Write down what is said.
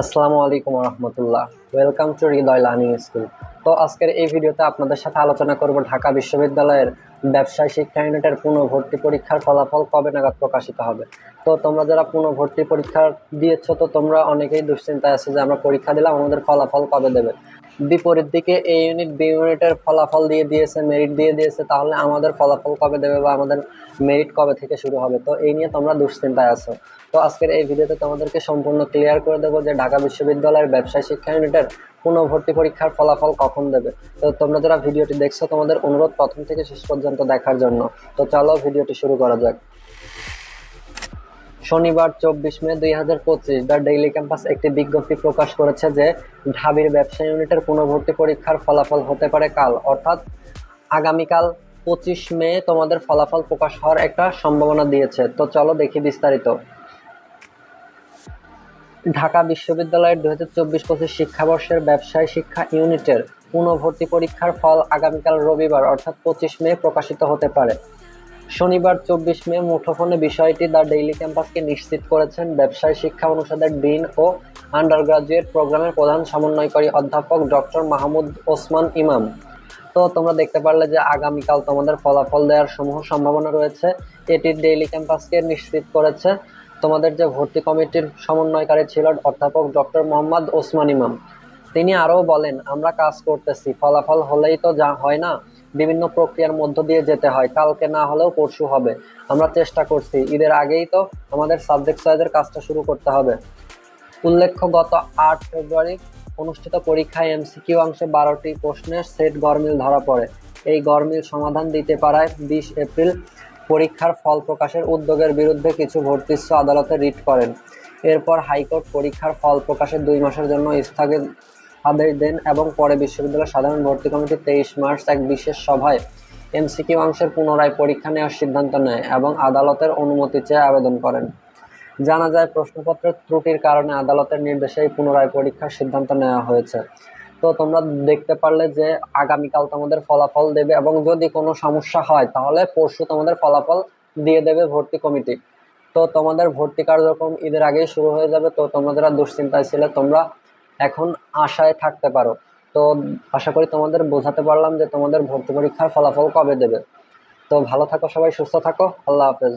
আসসালামু আলাইকুম রহমতুল্লাহ। Welcome to Hridoy learning school. তো আজকের এই ভিডিওতে আপনাদের সাথে আলোচনা করব ঢাকা বিশ্ববিদ্যালয়ের ব্যবসায় শিক্ষা ইউনিটের পুনর্ভর্তি পরীক্ষার ফলাফল কবে নাগাদ প্রকাশিত হবে। তো তোমরা যারা পুনর্ভর্তি পরীক্ষা দিয়েছো, তো তোমরা অনেকেই দুশ্চিন্তায় আছে যে আমরা পরীক্ষা দিলাম, আমাদের ফলাফল কবে দেবে। বিপরীত দিকে এ ইউনিট বি ইউনিটের ফলাফল দিয়ে দিয়েছে, মেরিট দিয়ে দিয়েছে, তাহলে আমাদের ফলাফল কবে দেবে বা আমাদের মেরিট কবে থেকে শুরু হবে, তো এই নিয়ে তোমরা দুশ্চিন্তায় আছো। তো আজকের এই ভিডিওতে তোমাদেরকে সম্পূর্ণ ক্লিয়ার করে দেবো যে ঢাকা বিশ্ববিদ্যালয়ের ব্যবসায় শিক্ষা ইউনিটের পুনর্ভর্তি পরীক্ষার ফলাফল কখন দেবে। তো তোমরা যারা ভিডিওটি দেখছো, তোমাদের অনুরোধ প্রথম থেকে শেষ পর্যন্ত দেখার জন্য। তো চলো ভিডিওটি শুরু করা যাক। শনিবার 24 মে 2025 দ্য ডেইলি ক্যাম্পাস একটি বিজ্ঞপ্তি প্রকাশ করেছে যে ঢাবির ব্যবসায় ইউনিটের পুনর্ভর্তি পরীক্ষার ফলাফল হতে পারে কাল, অর্থাৎ আগামীকাল 25 মে তোমাদের ফলাফল প্রকাশ হওয়ার একটা সম্ভাবনা দিয়েছে। তো চলো দেখি বিস্তারিত। ঢাকা বিশ্ববিদ্যালয়ের 2024-25 শিক্ষাবর্ষের ব্যবসায় শিক্ষা ইউনিটের পুনর্ভর্তি পরীক্ষার ফল আগামীকাল রবিবার অর্থাৎ 25 মে প্রকাশিত হতে পারে। শনিবার 24 মে মুঠোফোনে বিষয়টি দ্য ডেইলি ক্যাম্পাসকে নিশ্চিত করেছেন ব্যবসায় শিক্ষা অনুষদের ডিন ও আন্ডারগ্রাজুয়েট প্রোগ্রামের প্রধান সমন্বয়কারী অধ্যাপক ডক্টর মাহমুদ ওসমান ইমাম। তো তোমরা দেখতে পারলে যে আগামীকাল তোমাদের ফলাফল দেওয়ার সমূহ সম্ভাবনা রয়েছে, এটি ডেইলি ক্যাম্পাসকে নিশ্চিত করেছে তোমাদের যে ভর্তি কমিটির সমন্বয়কারী ছিল অধ্যাপক ডক্টর মোহাম্মদ ওসমান ইমাম। তিনি আরও বলেন, আমরা কাজ করতেছি, ফলাফল হলেই তো যা হয় না, বিভিন্ন প্রক্রিয়ার মধ্য দিয়ে যেতে হয়, কালকে না হলেও পরশু হবে। আমরা চেষ্টা করছি, ঈদের আগেই তো আমাদের সাবজেক্ট চয়েসের কাজটা শুরু করতে হবে। উল্লেখ্য, গত 8 ফেব্রুয়ারি অনুষ্ঠিত পরীক্ষায় এমসিকিউ অংশে 12টি প্রশ্নের সেট গরমিল ধরা পড়ে। এই গরমিল সমাধান দিতে পারায় 20 এপ্রিল পরীক্ষার ফল প্রকাশের উদ্যোগের বিরুদ্ধে কিছু ভর্তিচ্ছু আদালতে রিট করেন। এরপর হাইকোর্ট পরীক্ষার ফল প্রকাশের 2 মাসের জন্য স্থগিত আদেশ দেন এবং পরে বিশ্ববিদ্যালয় সাধারণ ভর্তি কমিটি 23 মার্চ এক বিশেষ সভায় এমসিকিউ অংশের পুনরায় পরীক্ষা নেওয়ার সিদ্ধান্ত নেয় এবং আদালতের অনুমতি চেয়ে আবেদন করেন। জানা যায়, প্রশ্নপত্রের ত্রুটির কারণে আদালতের নির্দেশেই পুনরায় পরীক্ষার সিদ্ধান্ত নেওয়া হয়েছে। তো তোমরা দেখতে পারলে যে আগামীকাল তোমাদের ফলাফল দেবে এবং যদি কোনো সমস্যা হয় তাহলে পরশু তোমাদের ফলাফল দিয়ে দেবে ভর্তি কমিটি। তো তোমাদের ভর্তি কার্যক্রম ঈদের আগেই শুরু হয়ে যাবে। তো তোমরা যারা দুশ্চিন্তায় ছিলে, তোমরা এখন আশায় থাকতে পারো। তো আশা করি তোমাদের বোঝাতে পারলাম যে তোমাদের ভর্তি পরীক্ষার ফলাফল কবে দেবে। তো ভালো থাকো সবাই, সুস্থ থাকো, আল্লাহ হাফেজ।